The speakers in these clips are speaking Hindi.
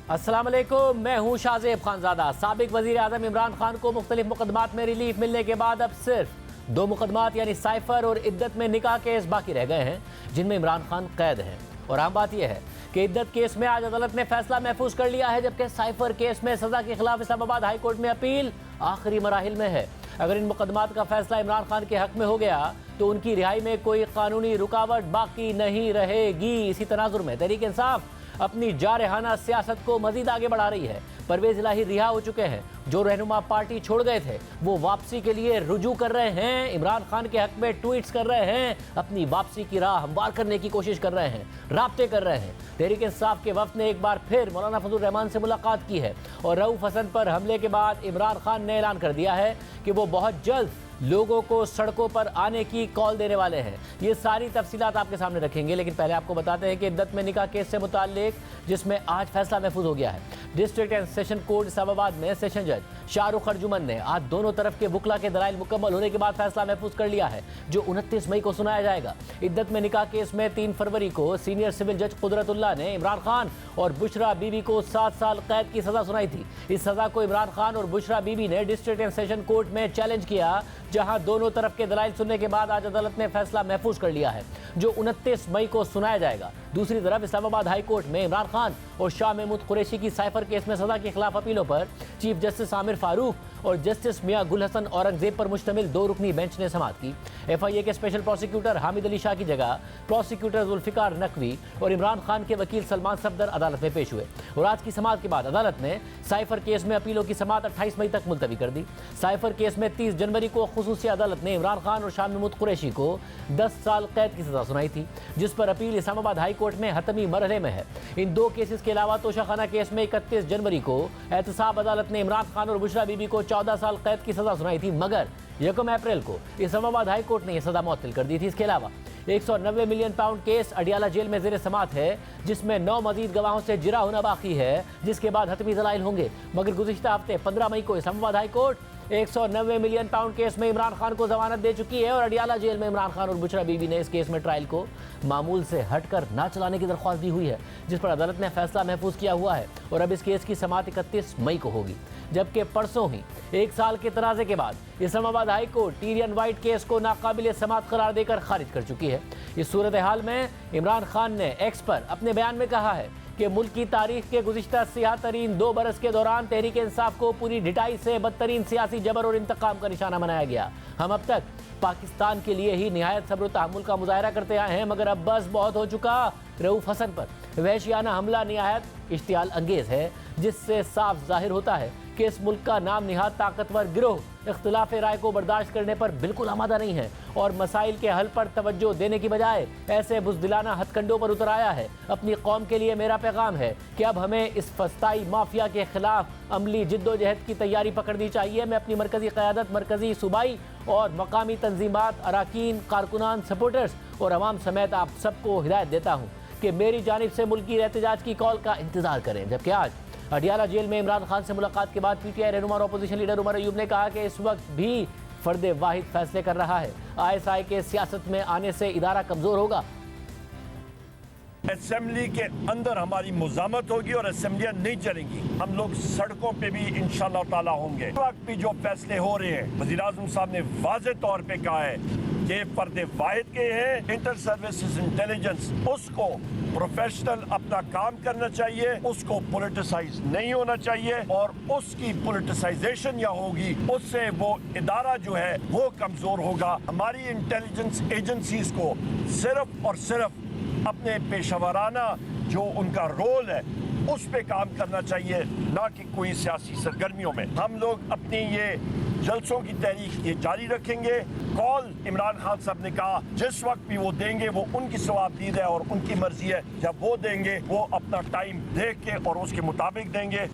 अस्सलाम वालेकुम, मैं हूँ शाहजेब खानजादा। साबिक वजीर आजम इमरान खान को मुख्तलिफ मुकदमात में रिलीफ मिलने के बाद अब सिर्फ 2 मुकदमात यानी साइफर और इद्दत में निकाह केस बाकी रह गए हैं, जिनमें इमरान खान कैद हैं। और आम बात यह है कि इद्दत केस में आज अदालत ने फैसला महफूज कर लिया है, जबकि साइफर केस में सजा के खिलाफ इस्लामाबाद हाई कोर्ट में अपील आखिरी मराहिल में है। अगर इन मुकदमात का फैसला इमरान खान के हक में हो गया तो उनकी रिहाई में कोई कानूनी रुकावट बाकी नहीं रहेगी। इसी तनाजुर में तहरीक इंसाफ अपनी जारहाना सियासत को मजीद आगे बढ़ा रही है। परवेज इलाही रिहा हो चुके हैं, जो रहनुमा पार्टी छोड़ गए थे वो वापसी के लिए रुजू कर रहे हैं, इमरान खान के हक में ट्वीट्स कर रहे हैं, अपनी वापसी की राह हमवार करने की कोशिश कर रहे हैं, राब्ते कर रहे हैं। तहरीक इंसाफ के वफ्द ने एक बार फिर मौलाना फजल रहमान से मुलाकात की है और रऊफ हसन पर हमले के बाद इमरान खान ने ऐलान कर दिया है कि वो बहुत जल्द लोगों को सड़कों पर आने की कॉल देने वाले हैं। ये सारी तफसीलात आपके सामने रखेंगे, लेकिन पहले आपको बताते हैं कि इद्दत में निकाह केस से मुताल्लिक जिसमें आज फैसला महफूज हो गया है, district and session court Islamabad में सेशन जज शाहरुख अर्जुमन ने आज दोनों तरफ के वकला के दलाइल मुकम्मल होने के बाद फैसला महफूज कर लिया है, जो 29 मई को सुनाया जाएगा। इद्दत में निकाह केस में 3 फरवरी को सीनियर सिविल जज कुदरतुल्लाह ने इमरान खान और बुशरा बीबी को 7 साल कैद की सजा सुनाई थी। इस सजा को इमरान खान और बुशरा बीबी ने डिस्ट्रिक्ट एंड सेशन कोर्ट में चैलेंज किया, जहां दोनों तरफ के दलाइल सुनने के बाद आज अदालत ने फैसला महफूज कर लिया है, जो 29 मई को सुनाया जाएगा। दूसरी तरफ इस्लामाबाद हाई कोर्ट में इमरान खान और शाह महमूद कुरैशी की साइफर केस में सजा के खिलाफ अपीलों पर चीफ जस्टिस आमिर फारूक और जस्टिस मियां गुल हसन औरंगजेब पर मुश्तमिल 2 रुकनी बेंच ने समाअत की। FIA के स्पेशल प्रोसिक्यूटर हामिद अली शाह की जगह प्रोसिक्यूटर जुल्फिकार नकवी और इमरान खान के वकील सलमान सफदर अदालत में पेश हुए और आज की समाअत के बाद अदालत ने साइफर केस में अपीलों की समाअत 28 मई तक मुलतवी कर दी। साइफर केस में 30 जनवरी को खुसूसी अदालत ने इमरान खान और शाह महमूद कुरैशी को 10 साल कैद की सजा सुनाई थी, जिस पर अपील इस्लामाबाद हाई कोर्ट में हतमी मरहले में है। इन 2 केसेस के अलावा तोशाखाना केस में 31 जनवरी को एहतसाब अदालत ने इमरान खान और बुशरा बीबी को 14 साल कैद की सजा सुनाई थी, मगर 1 अप्रैल को इस्लामाबाद हाई कोर्ट ने यह सजा मुअत्तल कर दी थी। इसके अलावा 190 million pound case Adiala jail में ज़ेर समाअत है, जिसमें 9 मजीद गवाहों से जिरा होना बाकी है, जिसके बाद हतमी दलाइल होंगे। मगर गुज़िश्ता हफ्ते 15 मई को Islamabad high court 190 million pound case में इमरान खान को जमानत दे चुकी है और अडियाला जेल में इमरान खान और बुशरा बीबी ने इस केस में ट्रायल को मामूल से हटकर ना चलाने की दरख्वास्त दी हुई है, जिस पर अदालत ने फैसला महफूज किया हुआ है और अब इस केस की समाअत 31 मई को होगी। जबकि परसों ही 1 साल के तनाज़े के बाद Islamabad high court Tyrion white case को नाकाबिल समाअत करार देकर खारिज कर चुकी है। इस सूरत हाल में इमरान खान ने एक्स पर अपने बयान में कहा है कि मुल्क की तारीख के गुज़िश्ता सियाह तरीन 2 बरस के दौरान तहरीक इंसाफ को पूरी ढिठाई से बदतरीन सियासी जबर और इंतकाम का निशाना बनाया गया। हम अब तक पाकिस्तान के लिए ही निहायत सब्र तहम्मुल का मुजाहरा करते आए हैं, मगर अब बस बहुत हो चुका। रऊफ हसन पर वहशियाना हमला निहायत इश्तियाल अंगेज़ है, जिससे साफ जाहिर होता है कि इस मुल्क का नाम निहायत ताकतवर गिरोह इख्तिलाफ राय को बर्दाश्त करने पर बिल्कुल आमादा नहीं है और मसाइल के हल पर तवज्जो देने की बजाय ऐसे बुज़दिलाना हथकंडों पर उतर आया है। अपनी कौम के लिए मेरा पैगाम है कि अब हमें इस फस्ताई माफिया के खिलाफ अमली जिद्दोजहद की तैयारी पकड़नी चाहिए। मैं अपनी मरकज़ी क़यादत, मरकज़ी सूबाई और मकामी तंजीमात, अराकीन, कारकुनान, सपोर्टर्स और अवाम समेत आप सबको हिदायत देता हूँ कि मेरी जानिब से मुल्की एहतजाज की कॉल का इंतज़ार करें। जबकि आज अडियाला जेल में इमरान खान से मुलाकात के बाद PTI रहनुमा और अपोजिशन लीडर उमर अयूब ने कहा कि इस वक्त भी फर्द वाहिद फैसले कर रहा है। ISI के सियासत में आने से इदारा कमज़ोर होगा। असेंबली के अंदर हमारी मुज़ामत होगी और असेंबलियां नहीं चलेंगी। हम लोग सड़कों पे भी इंशाअल्लाह ताला होंगे। इस वक्त भी जो फैसले हो रहे हैं, वज़ीर आज़म साहब ने वाज़े तौर पे कहा है कि फर्द वाहिद के हैं, इंटर सर्विसेज इंटेलिजेंस, उसको प्रोफेशनल अपना काम करना चाहिए, उसको पॉलिटिसाइज नहीं होना चाहिए और उसकी पॉलिटिसाइजेशन या होगी उससे वो इदारा जो है वो कमजोर होगा। हमारी इंटेलिजेंस एजेंसीज को सिर्फ और सिर्फ अपने पेशेवराना जो उनका रोल है उस पे काम करना चाहिए, ना कि कोई सियासी सरगर्मियों में। हम लोग अपनी ये जलसों की तहरीक ये जारी रखेंगे। कॉल इमरान खान साहब ने कहा जिस वक्त भी वो देंगे वो उनकी सवाबदीद है और उनकी मर्जी है, जब वो देंगे वो अपना टाइम देख के और उसके मुताबिक देंगे।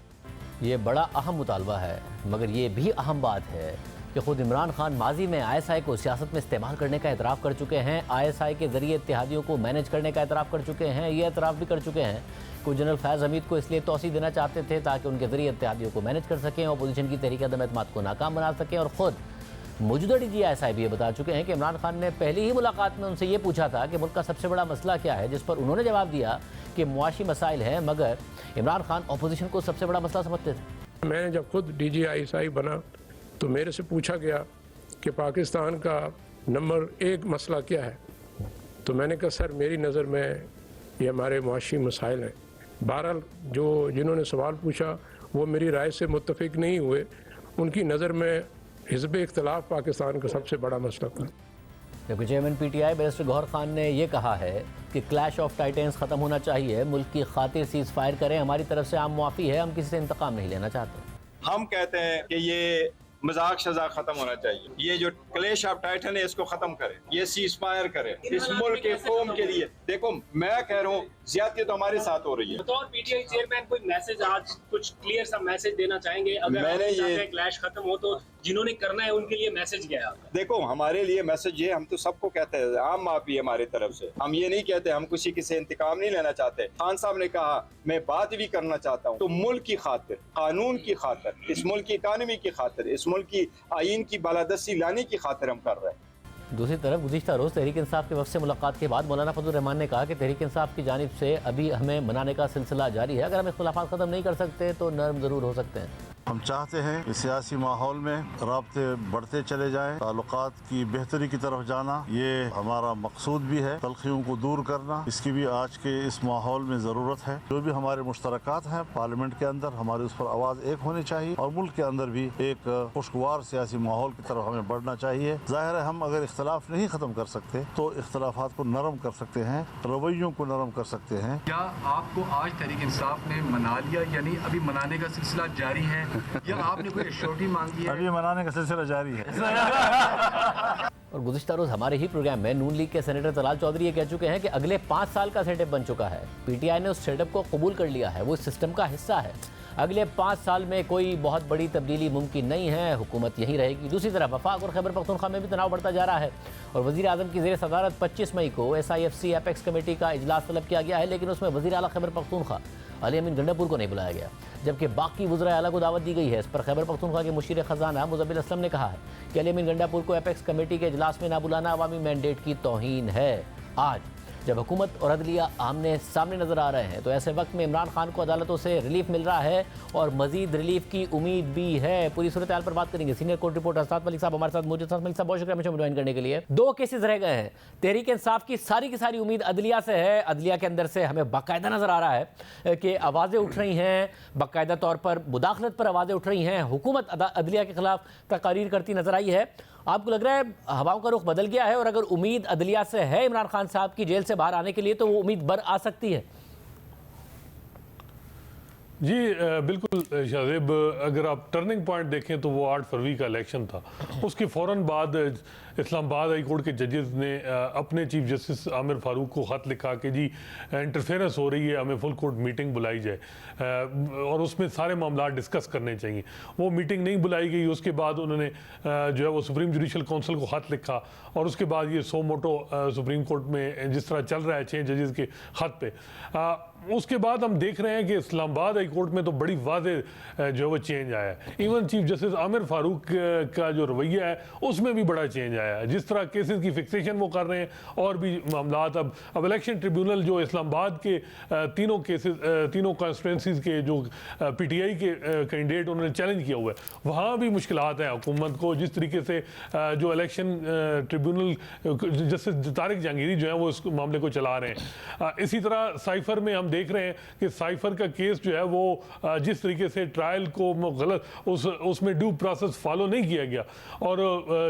ये बड़ा अहम मुतालबा है, मगर ये भी अहम बात है कि खुद इमरान खान माजी में ISI को सियासत में इस्तेमाल करने का एतराफ़ कर चुके हैं। ISI के ज़रिए इत्तेहादियों को मैनेज करने का एतराफ़ कर चुके हैं। ये एतराफ़ भी कर चुके हैं कि जनरल फैज़ हमीद को इसलिए तौसी देना चाहते थे ताकि उनके ज़रिए इत्तेहादियों को मैनेज कर सकें, अपोजिशन की तहरीक अदम एतमाद को नाकाम बना सकें और ख़ुद मौजूदा DGI भी ये बता चुके हैं कि इमरान खान ने पहली ही मुलाकात में उनसे ये पूछा था कि मुल्क का सबसे बड़ा मसला क्या है, जिस पर उन्होंने जवाब दिया कि मुआशी मसाइल हैं, मगर इमरान खान अपोजिशन को सबसे बड़ा मसला समझते थे। मैं जब खुद DGI बना तो मेरे से पूछा गया कि पाकिस्तान का नंबर 1 मसला क्या है, तो मैंने कहा सर मेरी नज़र में ये हमारे मुआशी मसाइल हैं। बहरहाल जिन्होंने सवाल पूछा वो मेरी राय से मुत्तफिक नहीं हुए, उनकी नज़र में हिज़्ब इख्तिलाफ पाकिस्तान का सबसे बड़ा मसला था। जबकि chairman PTI barrister Gohar Khan ने ये कहा है कि क्लैश ऑफ टाइटन्स ख़त्म होना चाहिए, मुल्क की खातिर सीज़ फायर करें, हमारी तरफ से आम मुआफ़ी है, हम किसी से इंतकाम नहीं लेना चाहते। हम कहते हैं कि ये मजाक शजाक खत्म होना चाहिए, ये जो क्लैश ऑफ टाइटन है इसको खत्म करें, ये सीज फायर करें इस मुल्क के कौम के लिए। देखो मैं कह रहा हूँ ज्यादती तो हमारे साथ हो रही है। बतौर PTI चेयरमैन कोई मैसेज आज कुछ क्लियर सा मैसेज देना चाहेंगे? अगर मैंने ये क्लैश खत्म हो तो जिन्होंने करना है उनके लिए मैसेज क्या है आपका? देखो हमारे लिए मैसेज ये, हम तो सबको कहते हैं आम माफी हमारी तरफ से, हम ये नहीं कहते, हम किसी से इंतकाम नहीं लेना चाहते। खान साहब ने कहा मैं बात भी करना चाहता हूँ, तो मुल्क की खातिर, कानून की खातिर, इस मुल्क की इकानमी की खातिर, इस मुल्क की आईन की बालादस्ती लाने की खातिर हम कर रहे हैं। दूसरी तरफ गुज़िश्ता रोज़ तहरीक इंसाफ के वक्त से मुलाकात के बाद मौलाना फजल रहमान ने कहा कि तहरीक इंसाफ की जानिब से अभी हमें मनाने का सिलसिला जारी है, अगर हम इख्तिलाफ़ात ख़त्म नहीं कर सकते तो नरम ज़रूर हो सकते हैं। हम चाहते हैं कि सियासी माहौल में राब्ते बढ़ते चले जाएं, ताल्लुकात की बेहतरी की तरफ जाना, ये हमारा मकसूद भी है। तलखियों को दूर करना, इसकी भी आज के इस माहौल में ज़रूरत है। जो भी हमारे मुश्तरकात हैं पार्लियामेंट के अंदर, हमारी उस पर आवाज़ एक होनी चाहिए और मुल्क के अंदर भी एक खुशगवार सियासी माहौल की तरफ हमें बढ़ना चाहिए। ज़ाहिर है हम अगर इख्तलाफ नहीं ख़त्म कर सकते तो इख्तलाफात को नरम कर सकते हैं, रवैयों को नरम कर सकते हैं। क्या आपको आज तहरीक इंसाफ ने मना लिया, यानी अभी मनाने का सिलसिला जारी है या आपने कोई एश्योरिटी मांगी है? अभी मनाने का सिलसिला जारी है। और गुज़िश्ता रोज़ हमारे ही प्रोग्राम में नून लीग के सेनेटर तलाल चौधरी ये कह चुके हैं कि अगले 5 साल का सेटअप बन चुका है, PTI ने उस सेटअप को कबूल कर लिया है, वो इस सिस्टम का हिस्सा है। अगले 5 साल में कोई बहुत बड़ी तब्दीली मुमकिन नहीं है, हुकूमत यहीं रहेगी। दूसरी तरफ वफाक और खैबर पख्तूनख्वा में भी तनाव बढ़ता जा रहा है और वज़ीर आज़म की ज़ेर सदारत 25 मई को SIFC एपेक्स कमेटी का इजलास तलब किया गया है, लेकिन उसमें वज़ीर आला खैबर पख्तूनख्वा अली अमीन गंडापुर को नहीं बुलाया गया, जबकि बाकी वज़राए आला को दावत दी गई है। इस पर खैबर पख्तूनख्वा के मुशीर ख़जाना मुज़म्मिल असलम ने कहा है कि अली अमीन गंडापुर को एपेक्स कमेटी के इजलास में ना बुलाना अवामी मैंडेट की तौहीन है। आज जब हुकूमत और अदलिया आमने सामने नजर आ रहे हैं तो ऐसे वक्त में इमरान खान को अदालतों से रिलीफ मिल रहा है और मजीद रिलीफ की उम्मीद भी है। पूरी सूरत हाल पर बात करेंगे। सीनियर कोर्ट रिपोर्टर अस्ताद मलिक साहब हमारे साथ मौजूद। अस्ताद मलिक साहब बहुत शुक्रिया मुझे ज्वाइन करने के लिए। 2 केसेस रह गए हैं। तहरीक इंसाफ की सारी उम्मीद अदलिया से है। अदलिया के अंदर से हमें बाकायदा नजर आ रहा है कि आवाज़ें उठ रही हैं, बाकायदा तौर पर मुदाखलत पर आवाज़ें उठ रही हैं। हुकूमत अदलिया के खिलाफ तकारीर करती नजर आई है। आपको लग रहा है हवाओं का रुख बदल गया है और अगर उम्मीद अदलिया से है इमरान खान साहब की जेल से बाहर आने के लिए तो वो उम्मीद बर आ सकती है? जी बिल्कुल शाहजेब, अगर आप टर्निंग पॉइंट देखें तो वो 8 फरवरी का इलेक्शन था। उसके फ़ौरन बाद इस्लामाबाद हाई कोर्ट के जजेस ने अपने चीफ जस्टिस आमिर फारूक को ख़त लिखा कि जी इंटरफेरेंस हो रही है, हमें फुल कोर्ट मीटिंग बुलाई जाए और उसमें सारे मामला डिस्कस करने चाहिए। वो मीटिंग नहीं बुलाई गई। उसके बाद उन्होंने जो है वो सुप्रीम जुडिशल काउंसिल को ख़त लिखा और उसके बाद ये सो मोटो सुप्रीम कोर्ट में जिस तरह चल रहा है 6 जजेस के ख़त पे, उसके बाद हम देख रहे हैं कि इस्लामाबाद हाई कोर्ट में तो बड़ी वाज़े जो है वो चेंज आया है। Even chief justice Aamir Farooq का जो रवैया है उसमें भी बड़ा चेंज आया है। जिस तरह केसेस की फिक्सेशन वो कर रहे हैं और भी मामलात, अब इलेक्शन ट्रिब्यूनल जो इस्लामाबाद के तीनों केसेस, तीनों कॉन्स्टिट्यूंसीज के जो PTI के कैंडिडेट उन्होंने चैलेंज किया हुआ है, वहाँ भी मुश्किलात हैं हुकूमत को। जिस तरीके से जो election tribunal justice Tariq Jahangiri जो है वो इस मामले को चला रहे हैं। इसी तरह साइफर में हम देख रहे हैं कि साइफर का केस जो है वो जिस तरीके से ट्रायल को गलत उसमें ड्यू प्रोसेस फॉलो नहीं किया गया और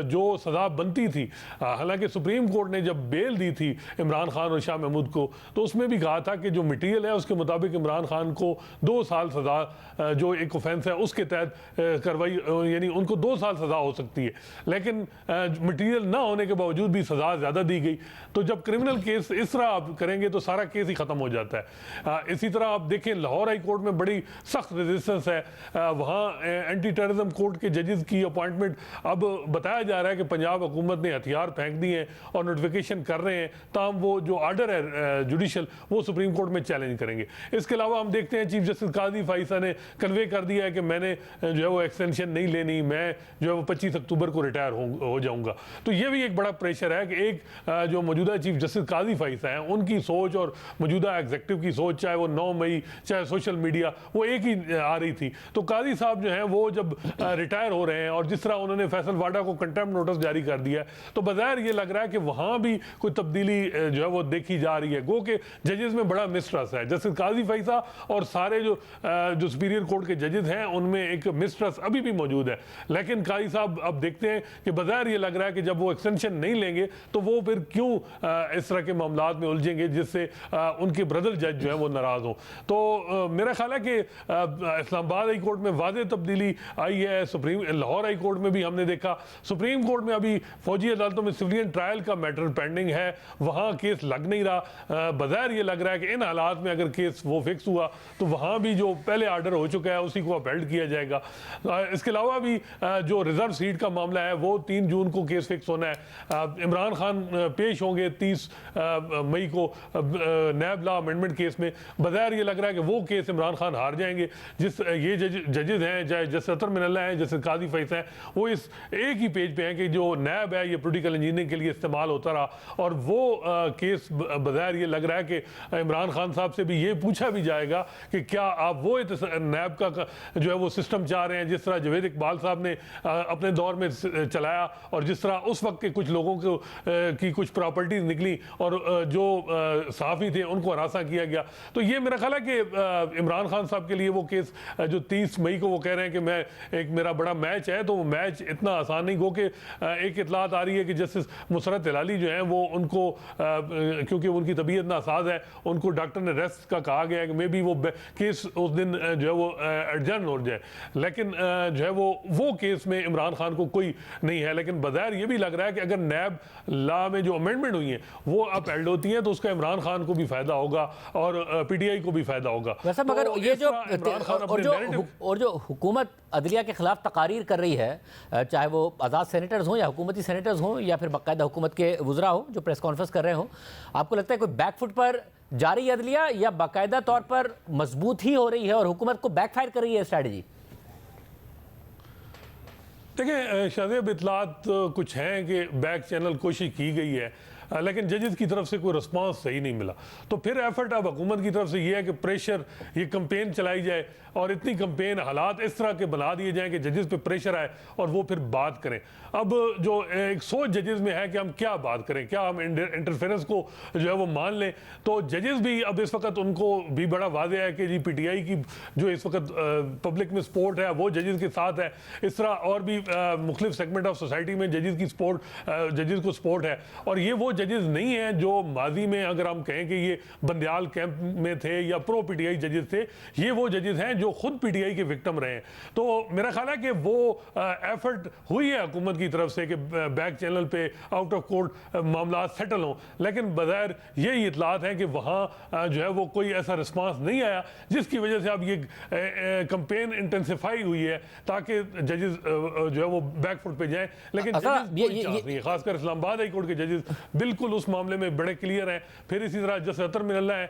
जो सज़ा बनती थी, हालांकि सुप्रीम कोर्ट ने जब बेल दी थी इमरान खान और शाह महमूद को तो उसमें भी कहा था कि जो मटीरियल है उसके मुताबिक इमरान खान को 2 साल सज़ा जो एक ऑफेंस है उसके तहत कार्रवाई, यानी उनको 2 साल सज़ा हो सकती है। लेकिन मटीरियल ना होने के बावजूद भी सज़ा ज़्यादा दी गई। तो जब क्रिमिनल केस इस तरह आप करेंगे तो सारा केस ही ख़त्म हो जाता है। इसी तरह आप देखें लाहौर हाई कोर्ट में बड़ी सख्त रेजिस्टेंस है, वहाँ एंटी टेररिज्म कोर्ट के जजेस की अपॉइंटमेंट अब बताया जा रहा है कि पंजाब हुकूमत ने हथियार फेंक दिए हैं और नोटिफिकेशन कर रहे हैं, ताम वो जो आर्डर है जुडिशल वो सुप्रीम कोर्ट में चैलेंज करेंगे। इसके अलावा हम देखते हैं चीफ जस्टिस काजी फाइसा ने कन्वे कर दिया है कि मैंने जो है वो एक्सटेंशन नहीं लेनी, मैं जो है वो 25 अक्टूबर को रिटायर हो जाऊंगा। तो ये भी एक बड़ा प्रेशर है कि एक जो मौजूदा चीफ जस्टिस काजी फाइसा हैं उनकी सोच और मौजूदा एग्जीक्यूटिव की सोच, चाहे वो 9 मई चाहे सोशल मीडिया, वो एक ही आ रही थी। तो काजी साहब जो हैं वो जब रिटायर हो रहे हैं और जिस तरह उन्होंने फैसल वाडा को कंटेम्प्ट नोटिस जारी कर दिया है, तो बज़ाहिर ये लग रहा है कि वहाँ भी कोई तब्दीली जो है वो देखी जा रही है। गो के जजेस में बड़ा मिसट्रस्ट है, जस्टिस काजी फाइसा और सारे जो सुपीरियर कोर्ट के जजेस हैं उनमें एक मिसट्रस्ट अभी भी मौजूद है। लेकिन काजी साहब अब देखते हैं कि बज़ाहिर ये लग रहा है कि जब वो एक्सटेंशन नहीं लेंगे तो वो फिर क्यों इस तरह के मामलात में उलझेंगे जिससे उनके ब्रदर जज जो है वो नाराज हों। तो मेरा ख्याल है कि इस्लामाबाद हाई कोर्ट में वाज़ेह तब्दीली आई है। लाहौर हाई कोर्ट में भी हमने देखा, सुप्रीम कोर्ट में अभी फौजी अदालतों में सिविलियन ट्रायल का मैटर पेंडिंग है, वहाँ केस लग नहीं रहा। बज़ाहिर ये लग रहा है कि इन हालात में अगर केस वो फिक्स हुआ तो वहाँ भी जो पहले आर्डर हो चुका है उसी को अपहेल्ड किया जाएगा। इसके अलावा भी जो रिजर्व सीट का मामला है वो 3 जून को केस फिक्स होना है। इमरान खान पेश होंगे 30 मई को नैब लॉ अमेंडमेंट केस में। बज़ाहिर ये लग रहा है कि वो केस इमरान खान हार जाएंगे। ये जजेस हैं, चाहे जस्टिस अतर मिनल्ला हैं, जस्टिस काजी फैसला हैं, वो इस एक ही पेज पे हैं कि जो नैब है ये पोलिटिकल इंजीनियरिंग के लिए इस्तेमाल होता रहा। और वो केस बज़ाहिर ये लग रहा है कि इमरान खान साहब से भी ये पूछा भी जाएगा कि क्या आप वो नैब का जो है वो सिस्टम चाह रहे हैं जिस तरह जवेद इकबाल साहब ने अपने दौर में चलाया और जिस तरह उस वक्त के कुछ लोगों को की कुछ प्रॉपर्टीज निकली और जो सहाफ़ी थे उनको हरासा किया गया। तो ये मेरा ख्याल है कि इमरान खान साहब के लिए वो केस जो 30 मई को वो कह रहे हैं कि मैं एक मेरा बड़ा मैच है, तो वो मैच इतना आसान नहीं। गो कि एक इतलात आ रही है कि जस्टिस मुसरत हिलाली जो हैं वो उनको क्योंकि उनकी तबीयत नासाज है, उनको डॉक्टर ने रेस्ट का कहा गया है कि मे बी वो केस उस दिन जो है वो एडजर्न हो जाए। लेकिन जो है वो केस में इमरान खान को कोई नहीं है। लेकिन बज़ाहिर ये भी लग रहा है कि अगर नैब लॉ में जो अमेंडमेंट हुई है वो अपहेल्ड होती हैं तो उसका इमरान खान को भी फायदा होगा और पीटीआई को भी फायदा होगा। वैसे मगर तो ये जो हुकूमत अदलिया के खिलाफ तकारीर कर रही है, चाहे वो आज़ाद सेनेटर्स हों या हुकूमती सेनेटर्स हों या फिर बाकायदा हुकूमत के वुज़रा हो जो प्रेस कॉन्फ्रेंस कर रहे हों, आपको लगता है कोई बैकफुट पर जा रही है अदलिया या बाकायदा तौर पर मजबूत ही हो रही है और हुकूमत को बैकफायर कर रही है स्ट्रैटेजी? देखिए शाज़ेब, इतलात कुछ हैं कि बैक चैनल कोशिश की गई है लेकिन जजेस की तरफ से कोई रिस्पांस सही नहीं मिला। तो फिर एफर्ट अब हुकूमत की तरफ से ये है कि प्रेशर, ये कंपेन चलाई जाए और इतनी कंपेन हालात इस तरह के बना दिए जाएं कि जजेस पे प्रेशर आए और वो फिर बात करें। अब जो एक सोच जजेस में है कि हम क्या बात करें, क्या हम इंटरफेरेंस को जो है वो मान लें, तो जजेस भी अब इस वक्त उनको भी बड़ा वाज़ेह है कि जी पीटीआई की जो इस वक्त पब्लिक में सपोर्ट है वो जजेस के साथ है। इस तरह और भी मुख्तलिफ सेगमेंट ऑफ सोसाइटी में जजेस की सपोर्ट, जजेस को सपोर्ट है। और ये वो जजेस नहीं हैं जो माजी में अगर हम कहें कि ये बंदियाल कैंप में थे या प्रो पीटीआई जजेस थे, ये वो जजेस हैं जो खुद पीटीआई के विक्टिम रहे हैं। तो मेरा ख्याल है कि वो एफर्ट हुई है हुकूमत की तरफ से कि बैक चैनल पे आउट ऑफ कोर्ट मामला सेटल हों, लेकिन बज़ाहिर यही इतलात हैं कि वहाँ जो है वो कोई ऐसा रिस्पांस नहीं आया जिसकी वजह से अब ये कंपेन इंटेंसिफाई हुई है ताकि जजेस जो है वो बैकफुट पे जाएं। लेकिन खासकर इस्लामाबाद हाई कोर्ट के जजेस बिल्कुल उस मामले में बड़े क्लियर हैं। फिर इसी तरह जस्टिस अतर मिनल्ला हैं,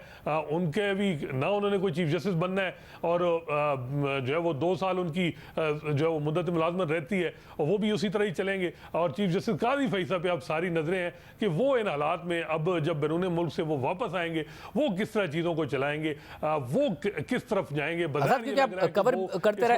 उनके भी ना उन्होंने कोई चीफ जस्टिस बनना है और जो है वो 2 साल उनकी जो है वो मुद्दत मुलाजमत रहती है और वो भी उसी तरह ही चलेंगे। और चीफ जस्टिस काजी फैसला पे अब सारी नजरें हैं कि वो इन हालात में अब जब बैरून मुल्क से वो वापस आएंगे वो किस तरह चीज़ों को चलाएंगे, वो किस तरफ जाएंगे। कवर करते रहे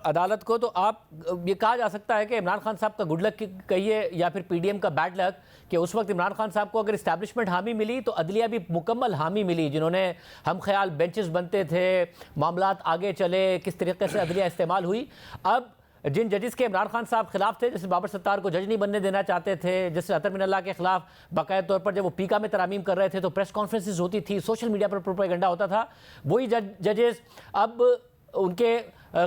अदालत को, तो आप ये कहा जा सकता है कि इमरान खान साहब का गुड लक कहिए या फिर पीडीएम का बैड लक कि उस वक्त इमरान खान साहब को अगर इस्टेब्लिशमेंट हामी मिली तो अदलिया भी मुकम्मल हामी मिली, जिन्होंने हम ख्याल बेंचेस बनते थे, मामलात आगे चले, किस तरीके से अदलिया इस्तेमाल हुई। अब जिन जजेस के इमरान खान साहब खिलाफ थे, जैसे बाबर सत्तार को जज नहीं बनने देना चाहते थे, जैसे अतर मिनल्ला के खिलाफ बाकायदा तौर पर जब वो पीका में तरामीम कर रहे थे तो प्रेस कॉन्फ्रेंसेस होती थी, सोशल मीडिया पर प्रोपेगेंडा होता था, वही जजेस अब उनके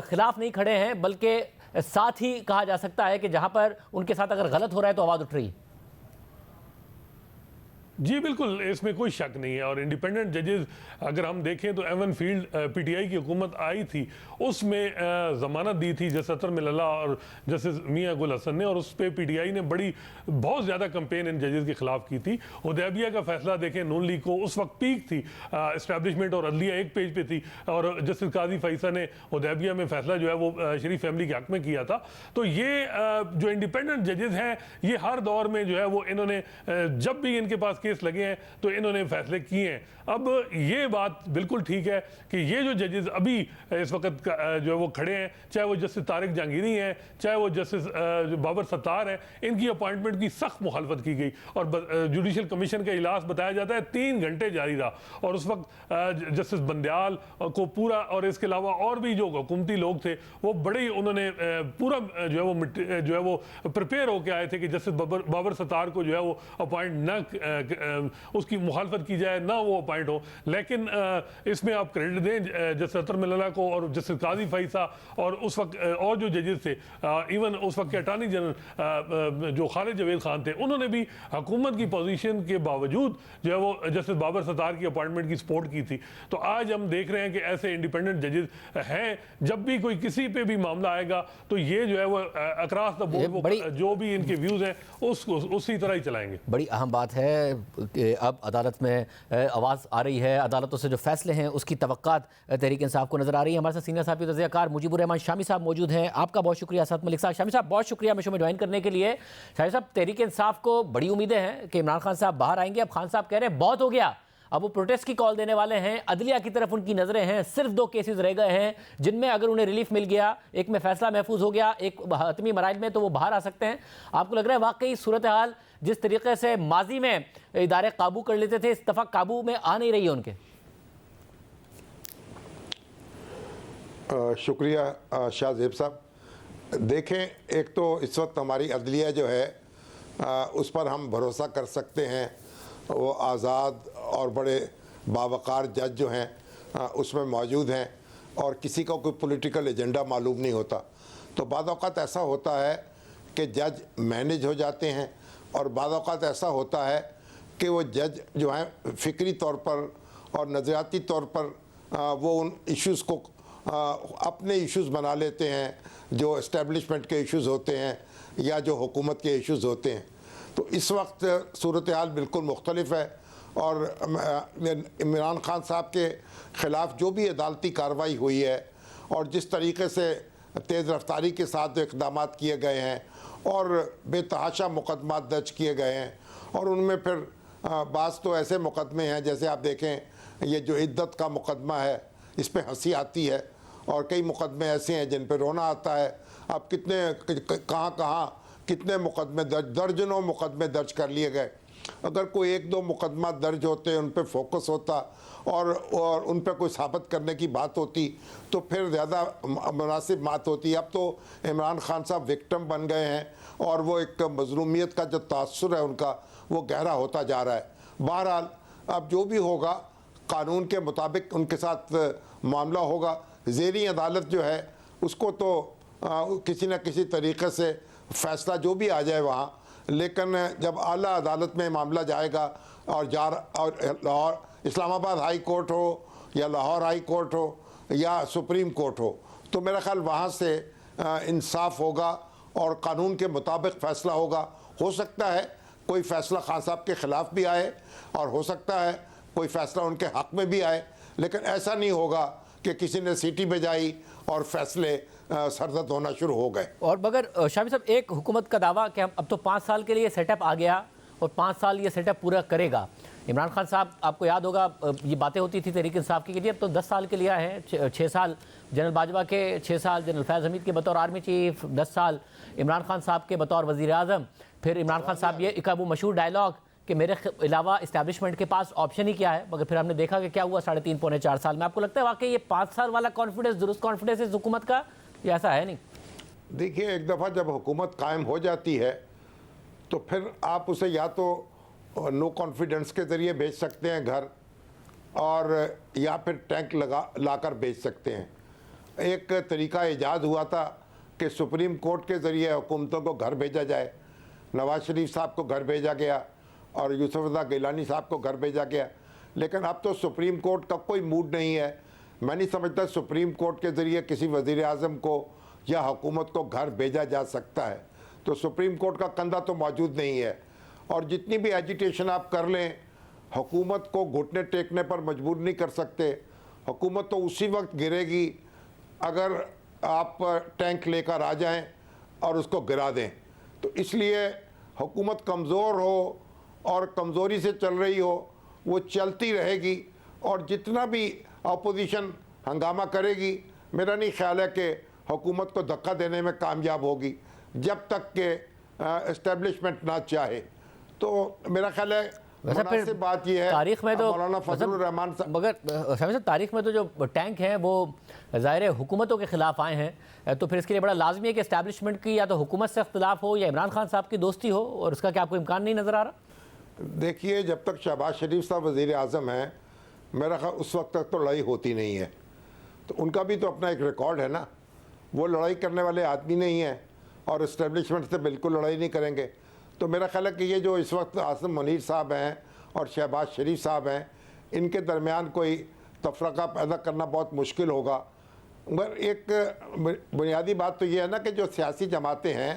खिलाफ नहीं खड़े हैं बल्कि साथ ही कहा जा सकता है कि जहां पर उनके साथ अगर गलत हो रहा है तो आवाज़ उठ रही है। जी बिल्कुल, इसमें कोई शक नहीं है। और इंडिपेंडेंट जजेस अगर हम देखें तो एवन फील्ड पीटीआई की हुकूमत आई थी, उसमें ज़मानत दी थी जस्टिस अतर मिल्ला और जस्टिस मियां गुल हसन ने, और उस पर पीटीआई ने बहुत ज़्यादा कंपेन इन जजेस के खिलाफ की थी। हुदैबिया का फैसला देखें, नून लीग को उस वक्त पीक थी, इस्टेब्लिशमेंट और अदलिया एक पेज पे थी, और जस्टिस काजी फैसल ने हुदैबिया में फैसला जो है वो शरीफ फैमिली के हक में किया था। तो ये जो इंडिपेंडेंट जजेस हैं, ये हर दौर में जो है वो इन्होंने जब भी इनके पास केस लगे हैं तो इन्होंने फैसले किए हैं। अब ये बात बिल्कुल ठीक है कि ये जो जजेस अभी इस वक्त जो है वो खड़े हैं, चाहे वो जस्टिस तारिक जहांगीरी हैं, चाहे वो जस्टिस बाबर सत्तार हैं, इनकी अपॉइंटमेंट की सख्त मुखालफत की गई और जुडिशल कमीशन का इजलास बताया जाता है 3 घंटे जारी रहा। और उस वक्त जस्टिस बंदयाल को पूरा, और इसके अलावा और भी जो हुकूमती लोग थे वो बड़े ही उन्होंने पूरा जो है वो प्रिपेयर होकर आए थे कि जस्टिस बाबर सत्तार को जो है वो अपॉइंट न उसकी मुखालफत की जाए, ना वो अपॉइंट हो। लेकिन इसमें आप क्रेडिट दें जस्टिस अतर मिल्ला को और जस्टिस काजी फैसा और उस वक्त और जो जजेस थे, इवन उस वक्त के अटॉर्नी जनरल जो खालिद जवेद खान थे, उन्होंने भी हुकूमत की पोजीशन के बावजूद जो है वो जस्टिस बाबर सत्तार की अपॉइंटमेंट की सपोर्ट की थी। तो आज हम देख रहे हैं कि ऐसे इंडिपेंडेंट जजेस हैं, जब भी कोई किसी पे भी मामला आएगा तो ये जो है वो अक्रॉस द बोर्ड जो भी इनके व्यूज हैं उसको उसी तरह ही चलाएंगे। बड़ी अहम बात है कि अब अदालत में आवाज़ आ रही है, अदालतों से जो फैसले हैं उसकी तवक्कात तहरीक इंसाफ को नजर आ रही है। हमारे साथ सीनियर साहब तज़कियाकार मुजीबुर रहमान शामी साहब मौजूद हैं। आपका बहुत शुक्रिया। साथ मलिक साहब, शामी साहब बहुत शुक्रिया शो में ज्वाइन करने के लिए। शामी साहब, तहरीक इंसाफ को बड़ी उम्मीदें हैं कि इमरान खान साहब बाहर आएंगे। अब खान साहब कह रहे हैं बहुत हो गया, अब वो प्रोटेस्ट की कॉल देने वाले हैं, अदलिया की तरफ उनकी नजरें हैं। सिर्फ 2 केसेस रह गए हैं जिनमें अगर उन्हें रिलीफ मिल गया, एक में फैसला महफूज हो गया, एक हतमी मराइल में, तो वो बाहर आ सकते हैं। आपको लग रहा है वाकई सूरत हाल जिस तरीके से माजी में इदारे काबू कर लेते थे, इस दफा काबू में आ नहीं रही है उनके? शुक्रिया शाहजेब साहब। देखें, एक तो इस वक्त हमारी अदलिया जो है उस पर हम भरोसा कर सकते हैं, वो आज़ाद और बड़े बावकार जज जो हैं उसमें मौजूद हैं और किसी का कोई पॉलिटिकल एजेंडा मालूम नहीं होता। तो बाद औक़ात ऐसा होता है कि जज मैनेज हो जाते हैं और बाद औक़ात ऐसा होता है कि वो जज जो हैं फ़िक्री तौर पर और नज़रियाती तौर पर वो उन इश्यूज़ को अपने इश्यूज़ बना लेते हैं जो इस्टेब्लिशमेंट के इश्यूज़ होते हैं या जो हुकूमत के इश्यूज़ होते हैं। तो इस वक्त सूरत हाल बिल्कुल मुख्तलिफ है और इमरान खान साहब के ख़िलाफ़ जो भी अदालती कार्रवाई हुई है और जिस तरीके से तेज़ रफ्तारी के साथ जो इक़दाम किए गए हैं और बेतहाशा मुकदमा दर्ज किए गए हैं, और उनमें फिर बाज़ तो ऐसे मुकदमे हैं, जैसे आप देखें ये जो इद्दत का मुकदमा है इस पर हंसी आती है, और कई मुकदमे ऐसे हैं जिन पर रोना आता है। अब कहाँ कितने मुकदमे दर्जनों मुकदमे दर्ज कर लिए गए। अगर कोई 1-2 मुकदमा दर्ज होते, उन पर फोकस होता और उन पर कोई साबित करने की बात होती तो फिर ज़्यादा मुनासिब बात होती। अब तो इमरान खान साहब विक्टिम बन गए हैं और वो एक मज़लूमियत का जो तासुर है उनका वो गहरा होता जा रहा है। बहरहाल अब जो भी होगा कानून के मुताबिक उनके साथ मामला होगा। ज़ेरी अदालत जो है उसको तो किसी न किसी तरीक़े से फ़ैसला जो भी आ जाए वहाँ, लेकिन जब आला अदालत में मामला जाएगा और लाहौर इस्लामाबाद हाई कोर्ट हो या लाहौर हाई कोर्ट हो या सुप्रीम कोर्ट हो, तो मेरा ख़्याल वहाँ से इंसाफ होगा और कानून के मुताबिक फ़ैसला होगा। हो सकता है कोई फ़ैसला खान साहब के ख़िलाफ़ भी आए और हो सकता है कोई फ़ैसला उनके हक़ में भी आए, लेकिन ऐसा नहीं होगा कि किसी ने सीटी बजाई और फैसले सरदर्द होना शुरू हो गए। और मगर शामी साहब, एक हुकूमत का दावा कि हम अब तो 5 साल के लिए सेटअप आ गया और 5 साल ये सेटअप पूरा करेगा। इमरान खान साहब, आपको याद होगा ये बातें होती थी तहरीक इंसाफ की, अब तो 10 साल के लिए हैं। 6 साल जनरल बाजवा के, 6 साल जनरल फैज़ हमीद के बतौर आर्मी चीफ, 10 साल इमरान खान साहब के बतौर वज़ीर आज़म। फिर इमरान खान साहब ये एक वो मशहूर डायलॉग कि मेरे अलावा इस्टेब्लिशमेंट के पास ऑप्शन ही क्या है, मगर फिर हमने देखा कि क्या हुआ 3.5 पौने 4 साल में। आपको लगता है वाकई ये 5 साल वाला कॉन्फिडेंस दुरुस्त कॉन्फिडेंस इस हुकूमत का, या ऐसा है नहीं? देखिए, एक दफ़ा जब हुकूमत कायम हो जाती है तो फिर आप उसे या तो नो कॉन्फिडेंस के ज़रिए भेज सकते हैं घर, और या फिर टैंक लाकर भेज सकते हैं। एक तरीका ईजाद हुआ था कि सुप्रीम कोर्ट के ज़रिए हुकूमतों को घर भेजा जाए। नवाज शरीफ साहब को घर भेजा गया और यूसुफ रज़ा गिलानी साहब को घर भेजा गया। लेकिन अब तो सुप्रीम कोर्ट का कोई मूड नहीं है। मैं नहीं समझता सुप्रीम कोर्ट के ज़रिए किसी वज़ीर आज़म को या हुकूमत को घर भेजा जा सकता है। तो सुप्रीम कोर्ट का कंधा तो मौजूद नहीं है। और जितनी भी एजिटेशन आप कर लें, हुकूमत को घुटने टेकने पर मजबूर नहीं कर सकते। हुकूमत तो उसी वक्त गिरेगी अगर आप टैंक लेकर आ जाएं और उसको गिरा दें। तो इसलिए हुकूमत कमज़ोर हो और कमज़ोरी से चल रही हो, वो चलती रहेगी। और जितना भी अपोजिशन हंगामा करेगी, मेरा नहीं ख्याल है कि हुकूमत को धक्का देने में कामयाब होगी जब तक कि एस्टेब्लिशमेंट ना चाहे। तो मेरा ख्याल है मुनासिब बात यह है तारीख में तो मौलाना फजलुर रहमान साहब, मगर तारीख में तो जो टैंक हैं वो ज़ाहिर हुकूमतों के ख़िलाफ़ आए हैं, तो फिर इसके लिए बड़ा लाजमी है कि एस्टैब्लिशमेंट की या तो हुकूमत से इख्तिलाफ हो या इमरान खान साहब की दोस्ती हो, और उसका क्या आपको इम्कान नहीं नज़र आ रहा? देखिए, जब तक शहबाज शरीफ साहब वज़ीर आज़म हैं, मेरा ख्याल उस वक्त तक तो लड़ाई होती नहीं है। तो उनका भी तो अपना एक रिकॉर्ड है ना, वो लड़ाई करने वाले आदमी नहीं हैं और इस्टेब्लिशमेंट से बिल्कुल लड़ाई नहीं करेंगे। तो मेरा ख्याल है कि ये जो इस वक्त आसिम मुनीर साहब हैं और शहबाज शरीफ साहब हैं, इनके दरमियान कोई तफरका पैदा करना बहुत मुश्किल होगा। मगर एक बुनियादी बात तो ये है ना कि जो सियासी जमातें हैं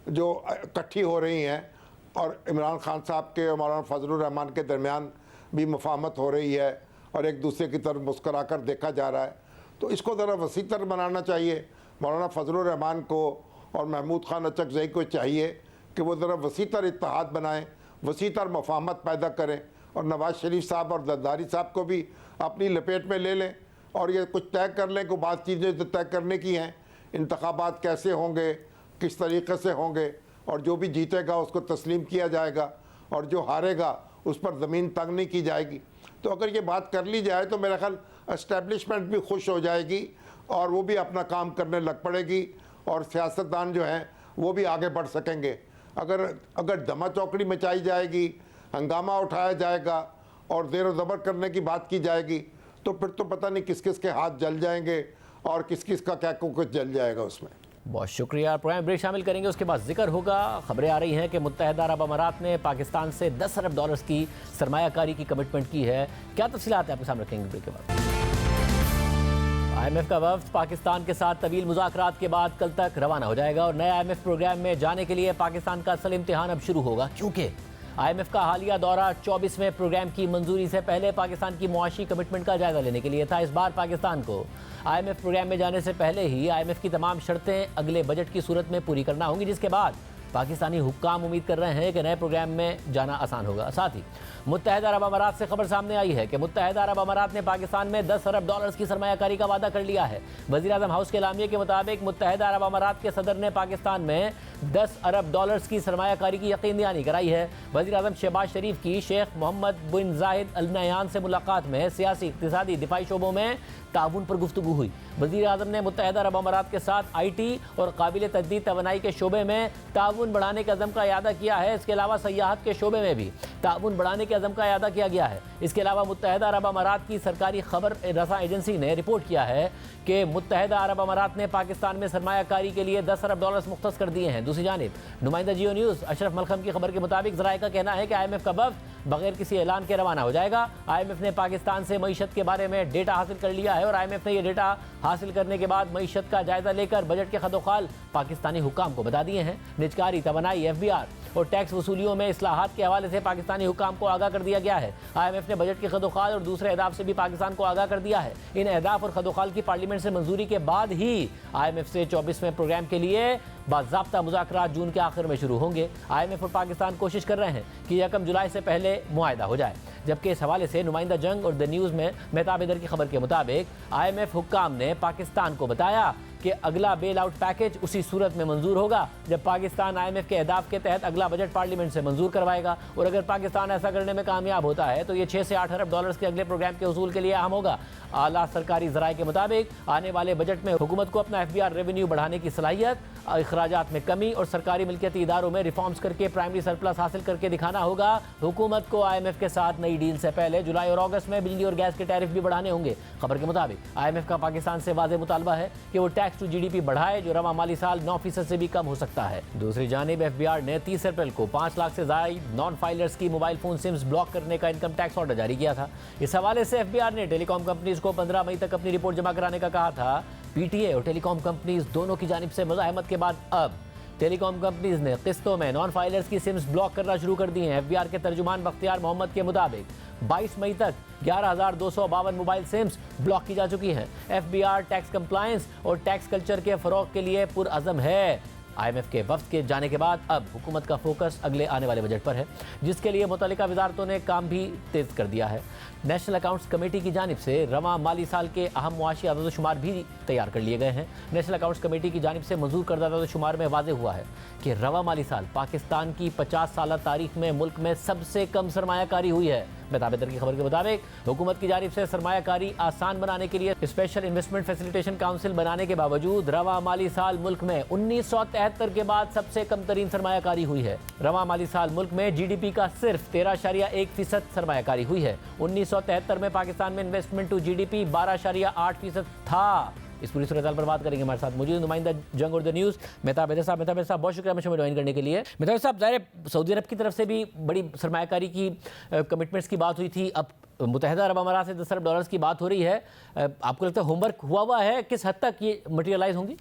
जो इकट्ठी हो रही हैं और इमरान खान साहब के और मौलाना फजलुर रहमान के दरमियान भी मुफाहमत हो रही है और एक दूसरे की तरफ मुस्करा कर देखा जा रहा है, तो इसको ज़रा वसीतर बनाना चाहिए। मौलाना फजलुर रहमान को और महमूद खान अचकज़ई को चाहिए कि वो ज़रा वसीतर इत्तेहाद बनाएं, वसीतर मुफाहमत पैदा करें और नवाज़ शरीफ साहब और जरदारी साहब को भी अपनी लपेट में ले लें और ये कुछ तय कर लें कि बात चीज़ें जो तय करने की हैं, इंतखाबात कैसे होंगे, किस तरीक़े से होंगे, और जो भी जीतेगा उसको तस्लीम किया जाएगा और जो हारेगा उस पर ज़मीन तंग नहीं की जाएगी। तो अगर ये बात कर ली जाए तो मेरा ख्याल एस्टेब्लिशमेंट भी खुश हो जाएगी और वो भी अपना काम करने लग पड़ेगी और सियासतदान जो हैं वो भी आगे बढ़ सकेंगे। अगर दमा चौकड़ी मचाई जाएगी, हंगामा उठाया जाएगा और ज़ेर ज़बर करने की बात की जाएगी, तो फिर तो पता नहीं किस किस के हाथ जल जाएंगे और किस किस का क्या कुछ जल जाएगा उसमें। बहुत शुक्रिया। प्रोग्राम ब्रेक शामिल करेंगे, उसके बाद जिक्र होगा। खबरें आ रही हैं कि मुत्तहदा अरब अमारात ने पाकिस्तान से 10 अरब डॉलर्स की सरमायाकारी की कमिटमेंट की है। क्या तफसीलात है आपके सामने रखेंगे ब्रेक के बाद। IMF का वफ्द पाकिस्तान के साथ तवील मुज़ाकरात के बाद कल तक रवाना हो जाएगा और नए IMF प्रोग्राम में जाने के लिए पाकिस्तान का असल इम्तिहान अब शुरू होगा, क्योंकि IMF का हालिया दौरा 24वें प्रोग्राम की मंजूरी से पहले पाकिस्तान की मुआशी कमिटमेंट का जायजा लेने के लिए था। इस बार पाकिस्तान को IMF प्रोग्राम में जाने से पहले ही IMF की तमाम शर्तें अगले बजट की सूरत में पूरी करना होंगी, जिसके बाद पाकिस्तानी हुक्काम उम्मीद कर रहे हैं कि नए प्रोग्राम में जाना आसान होगा। साथ ही मुत्तहदा अरब अमारात से खबर सामने आई है कि मुत्तहदा अरब अमारात ने पाकिस्तान में 10 अरब डॉलर्स की सरमायाकारी का वादा कर लिया है। वज़ीर आज़म हाउस के एलामिये के मुताबिक मुत्तहदा अरब अमारात के सदर ने पाकिस्तान में 10 अरब डॉलर्स की सरमायाकारी की यकीन दहानी कराई है। वज़ीर आज़म शहबाज शरीफ की शेख मोहम्मद बिन जाहिद अल नहयान से मुलाकात में सियासी, इक़्तिसादी, दिफाई शोबों में ताउन पर गुफ्तगू हुई। वज़ीर आज़म ने मुत्तहदा अरब अमारात के साथ IT और काबिल तजदीद तवानाई के शोबे में ताउन बढ़ाने के अज़म का इयादा किया है। इसके अलावा सयाहत के शोबे में भी ताउन बढ़ाने के अज़म का इयादा किया गया है। इसके अलावा मुत्तहदा अरब अमारात की सरकारी खबर रसा एजेंसी ने रिपोर्ट किया है कि मुत्तहदा अरब अमारात ने पाकिस्तान में सरमायाकारी के लिए 10 अरब डॉलर्स मुख्तस कर दिए हैं। दूसरी जानिब नुमाइंदा जियो न्यूज़ अशरफ मलखम की खबर के मुताबिक ज़राए का कहना है कि IMF का वफ्द बगैर किसी ऐलान के रवाना हो जाएगा। IMF ने पाकिस्तान से मईशत के बारे में डेटा हासिल कर लिया है और IMF ने यह डेटा हासिल करने के बाद मईशत का जायजा लेकर बजट के खदोखाल पाकिस्तानी हुकाम को बता दिए हैं। निजकारी, तवानाई, FBR और टैक्स वसूलियों में इस्लाहात के हवाले से पाकिस्तानी हुकाम को आगाह कर दिया गया है। IMF ने बजट के खदोखाल और दूसरे अहदाफ से भी पाकिस्तान को आगाह कर दिया है। इन अहदाफ और खदोखाल की पार्लियामेंट से मंजूरी के बाद ही IMF से 24वें प्रोग्राम के लिए बाज़ाब्ता मुज़ाकरात जून के आखिर में शुरू होंगे। IMF और पाकिस्तान कोशिश कर रहे हैं कि 1 जुलाई से पहले मुआहदा हो जाए। जबकि इस हवाले से नुमाइंदा जंग और द न्यूज़ में मेहताब हैदर की खबर के मुताबिक IMF हुक्काम ने पाकिस्तान को बताया कि अगला बेल आउट पैकेज उसी सूरत में मंजूर होगा जब पाकिस्तान IMF के अहदाफ के तहत अगला बजट पार्लियामेंट से मंजूर करवाएगा। और अगर पाकिस्तान ऐसा करने में कामयाब होता है तो ये 6 से 8 अरब डॉलर्स के अगले प्रोग्राम के उसूल के लिए अहम होगा। आला सरकारी ज़राए के मुताबिक आने वाले बजट में हुकूमत को अपना FBR रेवेन्यू बढ़ाने की सलाहियत, अखराजात में कमी और सरकारी मिल्कियती इदारों में रिफॉर्म्स करके प्राइमरी सरप्लस हासिल करके दिखाना होगा। हुकूमत को IMF के साथ नई डील से पहले जुलाई और अगस्त में बिजली और गैस के टैरिफ भी बढ़ाने होंगे। खबर के मुताबिक IMF का पाकिस्तान से वाज़ेह मुतालबा है कि वो टैक्स टैक्स टू जीडीपी बढ़ाए जो रवा माली साल 9% से भी कम हो सकता है। दूसरी जानिब एफबीआर ने 30 अप्रैल को 5 लाख से ज्यादा नॉन फाइलर्स की मोबाइल फोन सिम्स ब्लॉक करने का इनकम टैक्स ऑर्डर जारी किया था। इस हवाले से एफबीआर ने टेलीकॉम कंपनीज को 15 मई तक अपनी रिपोर्ट जमा कराने का कहा था। पीटीए और टेलीकॉम कंपनीज दोनों की जानिब से मुज़ाहमत के बाद अब टेलीकॉम कंपनीज ने किस्तों में नॉन फाइलर्स की सिम्स ब्लॉक करना शुरू कर दी हैं। एफबीआर के तर्जुमान बख्तियार मोहम्मद के मुताबिक 22 मई तक 11,252 मोबाइल सिम्स ब्लॉक की जा चुकी हैं। एफबीआर टैक्स कंप्लायंस और टैक्स कल्चर के फरोग के लिए पुरअज़म है। आईएमएफ के वफ्द के जाने के बाद अब हुकूमत का फोकस अगले आने वाले बजट पर है, जिसके लिए मुतल्लिका वजारतों ने काम भी तेज कर दिया है। नेशनल अकाउंट्स कमेटी की जानिब से रवा माली साल के अहम मुआशी आदाद-ओ-शुमार भी तैयार कर लिए गए हैं। नेशनल अकाउंट्स कमेटी की जानिब से मंजूर करदा आदाद-ओ-शुमार में वाज़ेह हुआ है कि रवा माली साल पाकिस्तान की 50 साल तारीख में मुल्क में सबसे कम सरमायाकारी हुई है। बेताबेतर की खबर के मुताबिक हुकूमत की जानिब से सरमायाकारी आसान बनाने के लिए स्पेशल इन्वेस्टमेंट फैसिलिटेशन काउंसिल बनाने के बावजूद रवा माली साल मुल्क में 1973 के बाद सबसे कम तरीन सरमायाकारी हुई है। रवा माली साल मुल्क में जीडीपी का सिर्फ 13.1% सरमायाकारी हुई है। 1973 में पाकिस्तान में इन्वेस्टमेंट टू जीडीपी 12.8% था। इस पूरी सूरत पर बात करेंगे। हमारे साथ मौजूद नुमाइंदा जंग उर्दू न्यूज़ मेहताब हैदर साहब। मेहताब हैदर साहब बहुत शुक्रिया मुझे ज्वाइन करने के लिए। मेहताब साहब ज़ाहिर सऊदी अरब की तरफ से भी बड़ी सरमायाकारी की कमिटमेंट्स की बात हुई थी, अब मुत्तहिदा अरब अमारात से 10 अरब डॉलर्स की बात हो रही है। आपको लगता है होमवर्क हुआ है, किस हद तक ये मटेरियलाइज होंगी?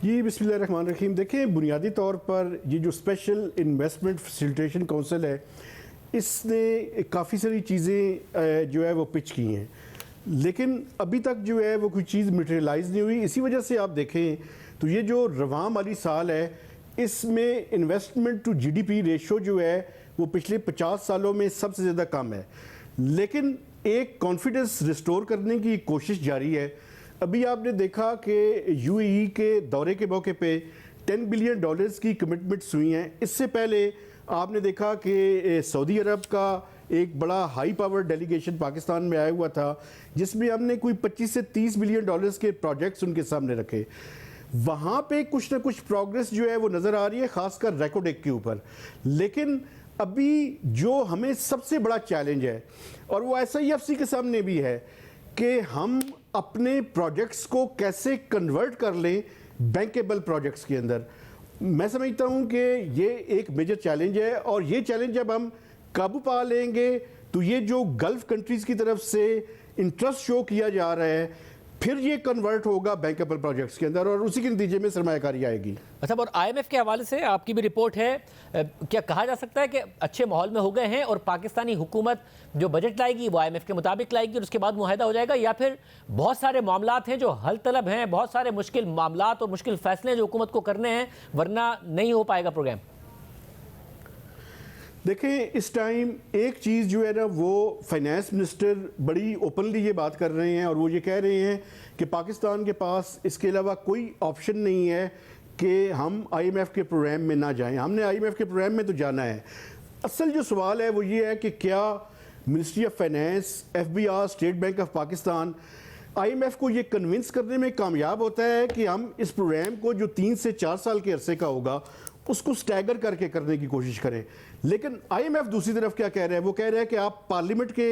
जी बिस्मिल्लाहिर्रहमानिर्रहीम। देखें, बुनियादी तौर पर ये जो स्पेशल इन्वेस्टमेंट फैसिलिटेशन काउंसिल है, इसने काफ़ी सारी चीज़ें जो है वो पिच की हैं, लेकिन अभी तक जो है वो कोई चीज़ मटेरियलाइज नहीं हुई। इसी वजह से आप देखें तो ये जो रवा माली साल है, इसमें इन्वेस्टमेंट टू जीडीपी रेशो जो है वो पिछले 50 सालों में सबसे ज़्यादा कम है, लेकिन एक कॉन्फिडेंस रिस्टोर करने की कोशिश जारी है। अभी आपने देखा कि यूएई के दौरे के मौके पे 10 बिलियन डॉलर्स की कमिटमेंट्स हुई हैं। इससे पहले आपने देखा कि सऊदी अरब का एक बड़ा हाई पावर डेलीगेशन पाकिस्तान में आया हुआ था, जिसमें हमने कोई 25 से 30 बिलियन डॉलर्स के प्रोजेक्ट्स उनके सामने रखे। वहाँ पे कुछ ना कुछ प्रोग्रेस जो है वो नज़र आ रही है, ख़ासकर रेकोडेक के ऊपर। लेकिन अभी जो हमें सबसे बड़ा चैलेंज है, और वो SIFC के सामने भी है, कि हम अपने प्रोजेक्ट्स को कैसे कन्वर्ट कर लें बैंकेबल प्रोजेक्ट्स के अंदर। मैं समझता हूँ कि ये एक मेजर चैलेंज है, और ये चैलेंज जब हम काबू पा लेंगे तो ये जो गल्फ कंट्रीज़ की तरफ से इंटरेस्ट शो किया जा रहा है, फिर ये कन्वर्ट होगा बैंकेबल प्रोजेक्ट्स के अंदर, और उसी के नतीजे में सरमायाकारी आएगी। अच्छा, और IMF के हवाले से आपकी भी रिपोर्ट है, क्या कहा जा सकता है कि अच्छे माहौल में हो गए हैं और पाकिस्तानी हुकूमत जो बजट लाएगी वो IMF के मुताबिक लाएगी और उसके बाद मुआहदा हो जाएगा, या फिर बहुत सारे मामलात हैं जो हल तलब हैं, बहुत सारे मुश्किल मामलात और मुश्किल फैसले जो हुकूमत को करने हैं, वरना नहीं हो पाएगा प्रोग्राम? देखें, इस टाइम एक चीज़ जो है ना, वो फाइनेंस मिनिस्टर बड़ी ओपनली ये बात कर रहे हैं, और वो ये कह रहे हैं कि पाकिस्तान के पास इसके अलावा कोई ऑप्शन नहीं है कि हम IMF के प्रोग्राम में ना जाएं। हमने IMF के प्रोग्राम में तो जाना है। असल जो सवाल है वो ये है कि क्या ministry of finance, FBR, state bank of Pakistan IMF को ये कन्विंस करने में कामयाब होता है कि हम इस प्रोग्राम को जो 3 से 4 साल के अरसे का होगा उसको स्टैगर करके करने की कोशिश करें। लेकिन IMF दूसरी तरफ क्या कह रहे हैं, वो कह रहे हैं कि आप पार्लियामेंट के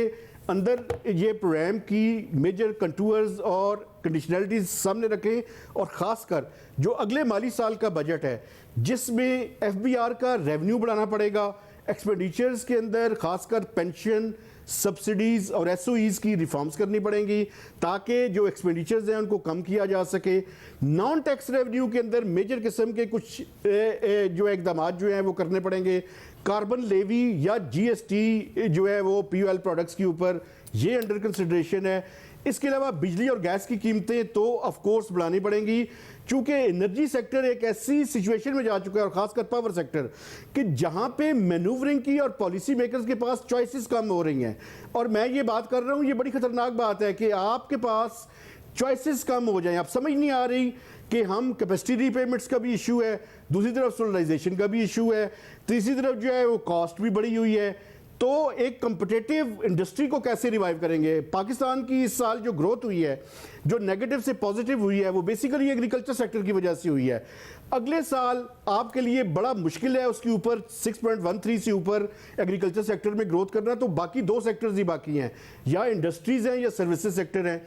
अंदर ये प्रोग्राम की मेजर कंटूर्स और कंडीशनलिटीज सामने रखें, और ख़ासकर जो अगले माली साल का बजट है जिसमें FBR का रेवेन्यू बढ़ाना पड़ेगा, एक्सपेंडिचर्स के अंदर खासकर पेंशन, सब्सिडीज़ और SOEs की रिफॉर्म्स करनी पड़ेंगी ताकि जो एक्सपेंडिचर्स हैं उनको कम किया जा सके। नॉन टैक्स रेवेन्यू के अंदर मेजर किस्म के कुछ जो इकदाम जो हैं वो करने पड़ेंगे। कार्बन लेवी या GST जो है वो POL प्रोडक्ट्स के ऊपर ये अंडर कंसिडरेशन है। इसके अलावा बिजली और गैस की कीमतें तो ऑफ कोर्स बढ़ानी पड़ेंगी, चूंकि एनर्जी सेक्टर एक ऐसी सिचुएशन में जा चुका है, और खासकर पावर सेक्टर, कि जहां पे मैनूवरिंग की और पॉलिसी मेकर्स के पास चॉइसेस कम हो रही हैं। और मैं ये बात कर रहा हूं, ये बड़ी खतरनाक बात है कि आपके पास चॉइसेस कम हो जाएं। आप समझ नहीं आ रही कि हम कैपेसिटी रीपेमेंट्स का भी इशू है, दूसरी तरफ सोलराइजेशन का भी इशू है, तीसरी तरफ जो है वो कॉस्ट भी बढ़ी हुई है। तो एक कम्पिटिटिव इंडस्ट्री को कैसे रिवाइव करेंगे? पाकिस्तान की इस साल जो ग्रोथ हुई है, जो नेगेटिव से पॉजिटिव हुई है, वो बेसिकली एग्रीकल्चर सेक्टर की वजह से हुई है। अगले साल आपके लिए बड़ा मुश्किल है उसके ऊपर 6.13 से ऊपर एग्रीकल्चर सेक्टर में ग्रोथ करना, तो बाकी 2 सेक्टर्स ही बाकी हैं, या इंडस्ट्रीज हैं या सर्विसेज सेक्टर हैं।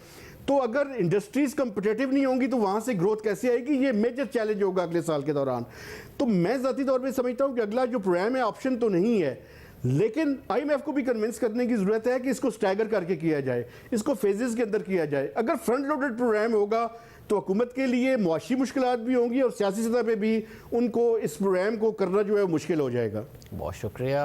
तो अगर इंडस्ट्रीज कंपिटेटिव नहीं होंगी तो वहां से ग्रोथ कैसे आएगी? ये मेजर चैलेंज होगा अगले साल के दौरान। तो मैं ज़ाती तौर पे समझता हूं कि अगला जो प्रोग्राम है ऑप्शन तो नहीं है, लेकिन आईएमएफ को भी कन्विंस करने की जरूरत है कि इसको स्टैगर करके किया जाए, इसको फेजेस के अंदर किया जाए। अगर फ्रंट लोडेड प्रोग्राम होगा तो हुकूमत के लिए मुआशी मुश्किलात भी होंगी और सियासी सतह पे भी उनको इस प्रोग्राम को करना जो है मुश्किल हो जाएगा। बहुत शुक्रिया,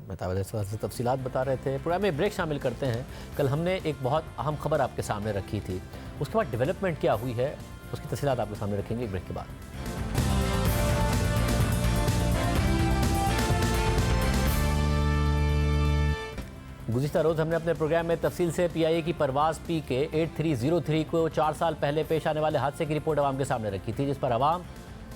मेहताब अली से तफसीलात बता रहे थे। प्रोग्राम में ब्रेक शामिल करते हैं। कल हमने एक बहुत अहम खबर आपके सामने रखी थी, उसके बाद डेवलपमेंट क्या हुई है उसकी तफसीलात आपके सामने रखेंगे ब्रेक के बाद। गुज़िश्ता रोज़ हमने अपने प्रोग्राम में तफसील से पीआईए की परवाज़ PK 8303 को 4 साल पहले पेश आने वाले हादसे की रिपोर्ट आवाम के सामने रखी थी, जिस पर आवाम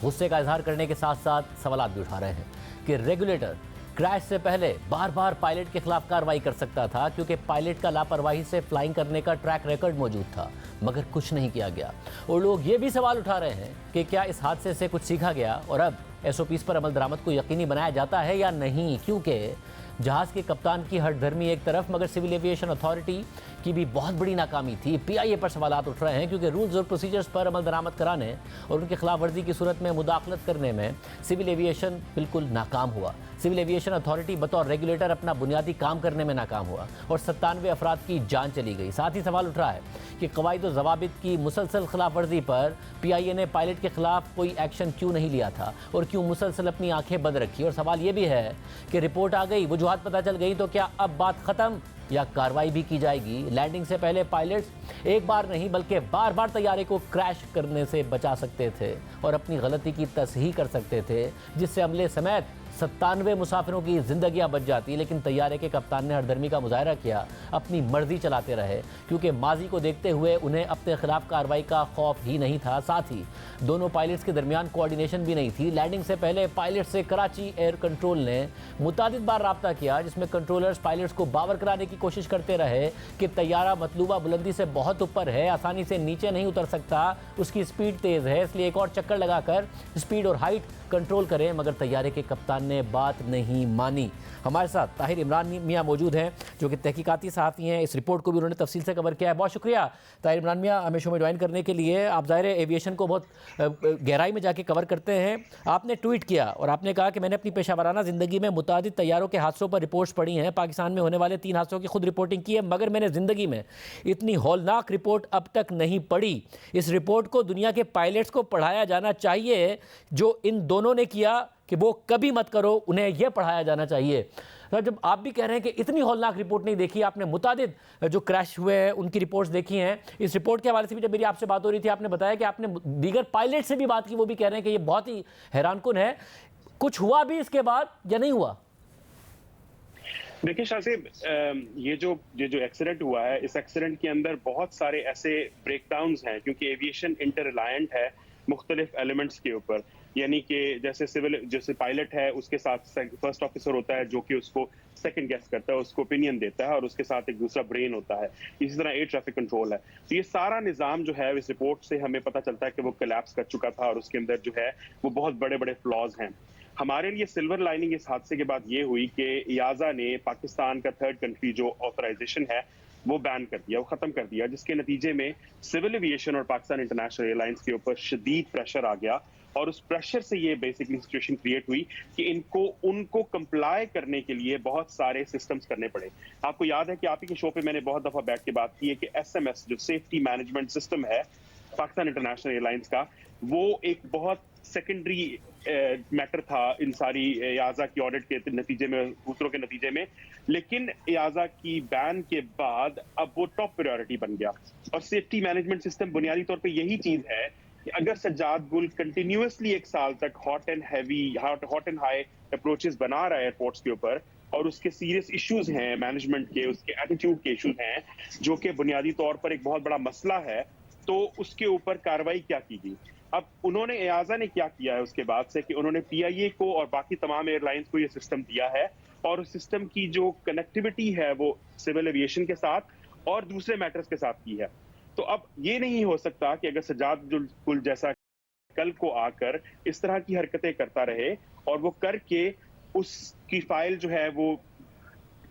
गुस्से का इजहार करने के साथ साथ सवाल भी उठा रहे हैं कि रेगुलेटर क्रैश से पहले बार बार पायलट के खिलाफ कार्रवाई कर सकता था, क्योंकि पायलट का लापरवाही से फ्लाइंग करने का ट्रैक रिकॉर्ड मौजूद था, मगर कुछ नहीं किया गया। और लोग ये भी सवाल उठा रहे हैं कि क्या इस हादसे से कुछ सीखा गया और अब SOPs पर अमल दरामद को यकीनी बनाया जाता है या नहीं, क्योंकि जहाज़ के कप्तान की हठधर्मी एक तरफ, मगर सिविल एविएशन अथॉरिटी की भी बहुत बड़ी नाकामी थी। पीआईए पर सवालात उठ रहे हैं क्योंकि रूल्स और प्रोसीजर्स पर अमल दरामद कराने और उनकी खिलाफ वर्जी की सूरत में मुदाखलत करने में सिविल एविएशन बिल्कुल नाकाम हुआ। सिविल एविएशन अथॉरिटी बतौर रेगुलेटर अपना बुनियादी काम करने में नाकाम हुआ और 97 अफराद की जान चली गई। साथ ही सवाल उठ रहा है कि कवायद और ज़वाबित की मुसलसल खिलाफ वर्जी पर पीआईए ने पायलट के खिलाफ कोई एक्शन क्यों नहीं लिया था और क्यों मुसलसल अपनी आंखें बंद रखी। और सवाल ये भी है कि रिपोर्ट आ गई, वजूहात पता चल गई, तो क्या अब बात ख़त्म या कार्रवाई भी की जाएगी? लैंडिंग से पहले पायलट्स एक बार नहीं बल्कि बार बार तैयारे को क्रैश करने से बचा सकते थे और अपनी गलती की तसहीह कर सकते थे, जिससे अमले समेत 97 मुसाफिरों की जिंदगियां बच जाती। लेकिन तैयारे के कप्तान ने हरदर्मी का मुजाहरा किया, अपनी मर्जी चलाते रहे, क्योंकि माजी को देखते हुए उन्हें अपने खिलाफ कार्रवाई का खौफ ही नहीं था। साथ ही दोनों पायलट्स के दरमियान कोऑर्डिनेशन भी नहीं थी। लैंडिंग से पहले पायलट से कराची एयर कंट्रोल ने मुतादिद बार राब्ता किया, जिसमें कंट्रोलर्स पायलट्स को बावर कराने की कोशिश करते रहे कि तैयारा मतलूबा बुलंदी से बहुत ऊपर है, आसानी से नीचे नहीं उतर सकता, उसकी स्पीड तेज़ है, इसलिए एक और चक्कर लगाकर स्पीड और हाइट कंट्रोल करें। मगर तैयारे के कप्तान ने बात नहीं मानी। हमारे साथ ताहिर इमरान मियाँ मौजूद हैं, जो कि तहकीकाती सहाफ़ी हैं। इस रिपोर्ट को भी उन्होंने तफसील से कवर किया है। बहुत शुक्रिया ताहिर इमरान मियाँ हमें शो में ज्वाइन करने के लिए। आप ज़ाहिर एविएशन को बहुत गहराई में जाके कवर करते हैं। आपने ट्वीट किया और आपने कहा कि मैंने अपनी पेशावराना ज़िंदगी में मुतादिद तैयारों के हादसों पर रिपोर्ट्स पढ़ी हैं, पाकिस्तान में होने वाले 3 हादसों की खुद रिपोर्टिंग की है, मगर मैंने ज़िंदगी में इतनी हौलनाक रिपोर्ट अब तक नहीं पढ़ी। इस रिपोर्ट को दुनिया के पायलट्स को पढ़ाया जाना चाहिए, जो इन दोनों ने किया कि वो कभी मत करो, उन्हें यह पढ़ाया जाना चाहिए। तो जब आप भी कह रहे हैं कि इतनी हौलनाक रिपोर्ट नहीं देखी, आपने मुतादिद जो क्रैश हुए हैं उनकी रिपोर्ट्स देखी हैं, इस रिपोर्ट के हवाले से भी जब मेरी आपसे बात हो रही थी, आपने बताया कि आपने दीगर पायलट से भी बात की, वो भी कह रहे हैं कि ये बहुत ही हैरानकुन है। कुछ हुआ भी इसके बाद या नहीं हुआ? देखिए शाह साहब, ये जो एक्सीडेंट हुआ है, इस एक्सीडेंट के अंदर बहुत सारे ऐसे ब्रेकडाउन्स हैं, क्योंकि एविएशन इंटर रिलायंट है मुख्तलिफ एलिमेंट्स के ऊपर। यानी कि जैसे पायलट है, उसके साथ फर्स्ट ऑफिसर होता है जो कि उसको सेकंड गेस करता है, उसको ओपिनियन देता है, और उसके साथ एक दूसरा ब्रेन होता है। इसी तरह एयर ट्रैफिक कंट्रोल है। तो ये सारा निज़ाम जो है, इस रिपोर्ट से हमें पता चलता है कि वो कोलैप्स कर चुका था और उसके अंदर जो है वो बहुत बड़े बड़े फ्लॉज हैं। हमारे लिए सिल्वर लाइनिंग इस हादसे के बाद ये हुई कि याजा ने पाकिस्तान का थर्ड कंट्री जो ऑथराइजेशन है वो बैन कर दिया, वो खत्म कर दिया, जिसके नतीजे में सिविल एविएशन और पाकिस्तान इंटरनेशनल एयरलाइंस के ऊपर शदीद प्रेशर आ गया। और उस प्रेशर से ये बेसिकली सिचुएशन क्रिएट हुई कि उनको कंप्लाई करने के लिए बहुत सारे सिस्टम्स करने पड़े। आपको याद है कि आप ही के शो पे मैंने बहुत दफा बैठ के बात की है कि SMS जो सेफ्टी मैनेजमेंट सिस्टम है पाकिस्तान इंटरनेशनल एयरलाइंस का, वो एक बहुत सेकेंडरी मैटर था इन सारी याजा की ऑडिट के नतीजे में, सूत्रों के नतीजे में। लेकिन याजा की बैन के बाद अब वो टॉप प्रायोरिटी बन गया। और सेफ्टी मैनेजमेंट सिस्टम बुनियादी तौर पे यही चीज है कि अगर सज्जाद गुल कंटिन्यूअसली 1 साल तक हॉट एंड हाई अप्रोचेस बना रहा है एयरपोर्ट्स के ऊपर, और उसके सीरियस इश्यूज हैं मैनेजमेंट के, उसके एटीट्यूड के इश्यूज हैं, जो कि बुनियादी तौर पर एक बहुत बड़ा मसला है, तो उसके ऊपर कार्रवाई क्या की गई? अब उन्होंने एयाजा ने क्या किया है उसके बाद से कि उन्होंने पीआईए को और बाकी तमाम एयरलाइंस को ये सिस्टम दिया है, और उस सिस्टम की जो कनेक्टिविटी है वो सिविल एविएशन के साथ और दूसरे मैटर्स के साथ की है। तो अब ये नहीं हो सकता कि अगर सज्जाद गुल जैसा कल को आकर इस तरह की हरकतें करता रहे और वो करके उसकी फाइल जो है वो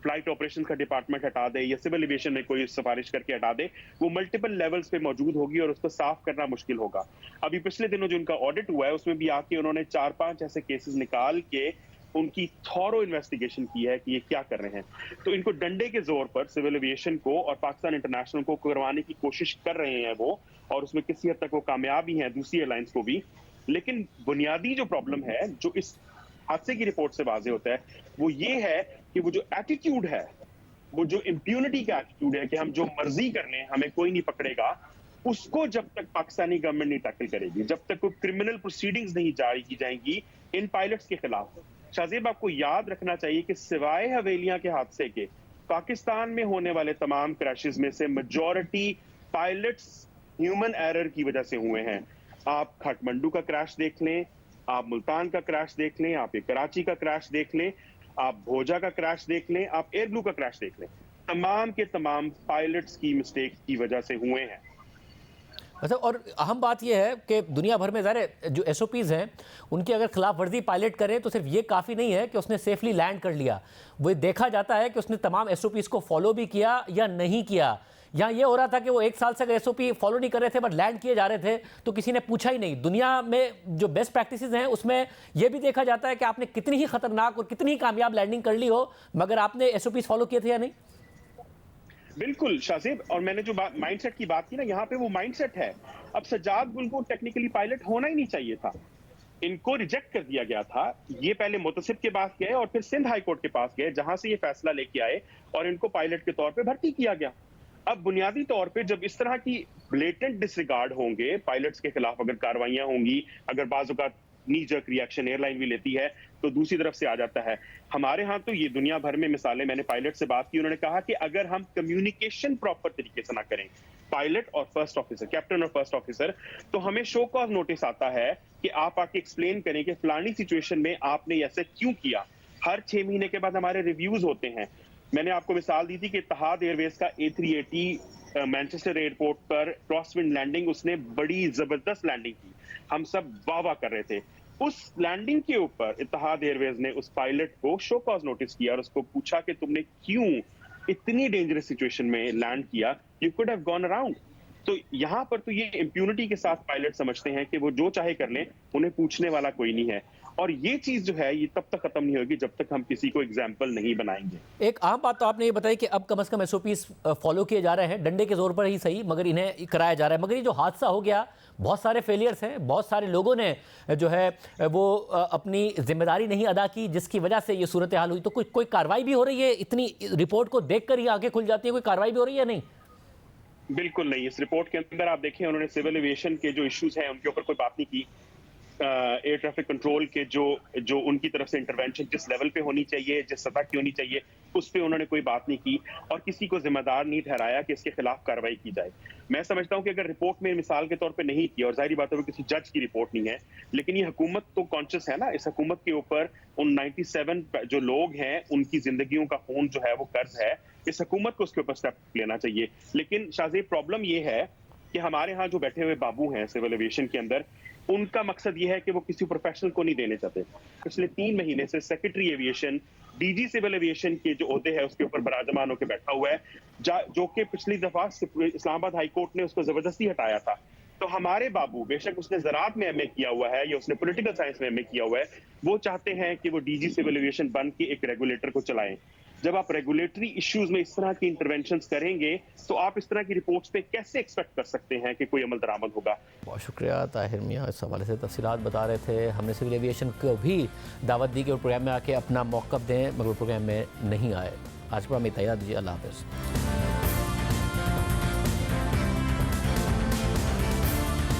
फ्लाइट ऑपरेशन का डिपार्टमेंट हटा दे या सिविल एविएशन में कोई सिफारिश करके हटा दे, वो मल्टीपल लेवल्स पे मौजूद होगी और उसको साफ करना मुश्किल होगा। अभी पिछले दिनों जो उनका ऑडिट हुआ है उसमें भी आके उन्होंने 4-5 ऐसे केसेस निकाल के उनकी थॉरो इन्वेस्टिगेशन की है कि ये क्या कर रहे हैं। तो इनको डंडे के जोर पर सिविल एविएशन को और पाकिस्तान इंटरनेशनल को करवाने की कोशिश कर रहे हैं वो, और उसमें किसी हद तक वो कामयाब ही हैं, दूसरी एयरलाइंस को भी। लेकिन बुनियादी जो प्रॉब्लम है जो इस हादसे की रिपोर्ट से वाजे होता है वो ये है कि वो जो एटीट्यूड है, वो जो इम्प्यूनिटी का एटीट्यूड है कि हम जो मर्जी कर लें हमें कोई नहीं पकड़ेगा, उसको जब तक पाकिस्तानी गवर्नमेंट नहीं टैकल करेगी, जब तक कोई क्रिमिनल प्रोसीडिंग्स नहीं जारी की जाएंगी इन पायलट्स के खिलाफ। शाहजेब, आपको याद रखना चाहिए कि सिवाय हवेलियां के हादसे के पाकिस्तान में होने वाले तमाम क्रैशेस में से मेजॉरिटी पायलट्स ह्यूमन एरर की वजह से हुए हैं। आप काठमांडू का क्रैश देख लें, आप मुल्तान का क्रैश देख लें, आप कराची का क्रैश देख लें, आप भोजा का क्रैश देख लें, आप एयर ब्लू का क्रैश देख लें, तमाम के तमाम पायलट्स की मिस्टेक की वजह से हुए हैं। अच्छा, और अहम बात यह है कि दुनिया भर में ज़ाहिर जो SOPs हैं उनकी अगर खिलाफ वर्जी पायलट करें तो सिर्फ ये काफ़ी नहीं है कि उसने सेफली लैंड कर लिया, वो देखा जाता है कि उसने तमाम SOPs को फॉलो भी किया या नहीं किया। यहाँ ये हो रहा था कि वो 1 साल से अगर SOP फॉलो नहीं कर रहे थे बट लैंड किए जा रहे थे तो किसी ने पूछा ही नहीं। दुनिया में जो बेस्ट प्रैक्टिसेस हैं उसमें यह भी देखा जाता है कि आपने कितनी ही खतरनाक और कितनी ही कामयाब लैंडिंग कर ली हो मगर आपने SOPs फॉलो किए थे या नहीं। बिल्कुल शाहजेब, और मैंने जो माइंडसेट की बात की ना, यहाँ पे वो माइंडसेट है। अब सज्जाद गुल को टेक्निकली पायलट होना ही नहीं चाहिए था, इनको रिजेक्ट कर दिया गया था। ये पहले मुतसिब के पास गए और फिर सिंध हाई कोर्ट के पास गए जहां से ये फैसला लेके आए और इनको पायलट के तौर पे भर्ती किया गया। अब बुनियादी तौर पे जब इस तरह की ब्लेटेंट डिसरिगार्ड होंगे पायलट्स के खिलाफ, अगर कार्रवाइयां होंगी, अगर बाज़ औक़ात नी जर्क रिएक्शन एयरलाइन भी लेती है तो दूसरी तरफ से आ जाता है। हमारे यहाँ तो ये दुनिया भर में मिसालें, मैंने पायलट से बात की, उन्होंने कहा कि अगर हम कम्युनिकेशन प्रॉपर तरीके से ना करें पायलट और फर्स्ट ऑफिसर, कैप्टन और फर्स्ट ऑफिसर, तो हमें शो कॉज नोटिस आता है कि आप आके एक्सप्लेन करें कि फलानी सिचुएशन में आपने ऐसे क्यों किया। हर 6 महीने के बाद हमारे रिव्यूज होते हैं। मैंने आपको मिसाल दी थी कि इत्तेहाद एयरवेज का A380 मैनचेस्टर एयरपोर्ट पर क्रॉसविंड लैंडिंग, उसने बड़ी जबरदस्त लैंडिंग की, हम सब वाह कर रहे थे। उस लैंडिंग के ऊपर इत्तेहाद एयरवेज ने उस पायलट को शो कॉज नोटिस किया और उसको पूछा कि तुमने क्यों इतनी डेंजरस सिचुएशन में लैंड किया, you could have gone around. तो यहाँ पर तो ये इम्प्यूनिटी के साथ पायलट समझते हैं कि वो जो चाहे कर लें, उन्हें पूछने वाला कोई नहीं है। और ये चीज जो है ये तब तक खत्म नहीं होगी जब तक हम किसी को एग्जाम्पल नहीं बनाएंगे। एक आम बात तो आपने ये बताई कि अब कम से कम SOPs फॉलो किए जा रहे हैं, डंडे के जोर पर ही सही, मगर इन्हें कराया जा रहा है। मगर ये जो हादसा हो गया, बहुत सारे फेलियर्स हैं, बहुत सारे लोगों ने जो है वो अपनी जिम्मेदारी नहीं अदा की जिसकी वजह से ये सूरत हाल हुई। तो कोई कार्रवाई भी हो रही है? इतनी रिपोर्ट को देख कर ही आंखें खुल जाती है, कोई कार्रवाई भी हो रही है? नहीं, बिल्कुल नहीं। इस रिपोर्ट के अंदर आप देखें उन्होंने सिविल एविएशन के जो इश्यूज हैं उनके ऊपर कोई बात नहीं की। एयर ट्रैफिक कंट्रोल के जो उनकी तरफ से इंटरवेंशन जिस लेवल पे होनी चाहिए, जिस सतह की होनी चाहिए, उस पे उन्होंने कोई बात नहीं की और किसी को जिम्मेदार नहीं ठहराया कि इसके खिलाफ कार्रवाई की जाए। मैं समझता हूं कि अगर रिपोर्ट में मिसाल के तौर पे नहीं की, और जाहिर बात है वो किसी जज की रिपोर्ट नहीं है, लेकिन ये हुकूमत तो कॉन्शियस है ना, इस हुकूमत के ऊपर उन 97 जो लोग हैं उनकी जिंदगियों का खून जो है वो कर्ज है, इस हुकूमत को उसके ऊपर स्टेप लेना चाहिए। लेकिन शाहजेब, प्रॉब्लम ये है कि हमारे यहाँ जो बैठे हुए बाबू हैं सिविल एविएशन के अंदर, उनका मकसद ये है कि वो किसी प्रोफेशनल को नहीं देने चाहते। पिछले 3 महीने से secretary aviation, DG civil aviation के जो ओहदे है उसके ऊपर बराजमान होकर बैठा हुआ है, जो कि पिछली दफा इस्लामाबाद हाई कोर्ट ने उसको जबरदस्ती हटाया था। तो हमारे बाबू, बेशक उसने ज़राअत में MA किया हुआ है या उसने पॉलिटिकल साइंस में MA किया हुआ है, वो चाहते हैं कि वो DG सिविल एविएशन बन के एक रेगुलेटर को चलाएं। जब आप रेगुलेटरी इश्यूज में इस तरह की इंटरवेंशंस करेंगे तो आप इस तरह की रिपोर्ट्स पे कैसे एक्सपेक्ट कर सकते हैं कि कोई अमल दरामद होगा। बहुत शुक्रिया ताहिर मियाँ, इस हवाले से तफसीलात बता रहे थे। हमने सिविल एविएशन को भी दावत दी कि वो प्रोग्राम में आके अपना मौक़िफ़ दें, मगर प्रोग्राम में नहीं आए। आज प्रोग्राम में तैयार दीजिए। अल्लाह हाफ़िज़।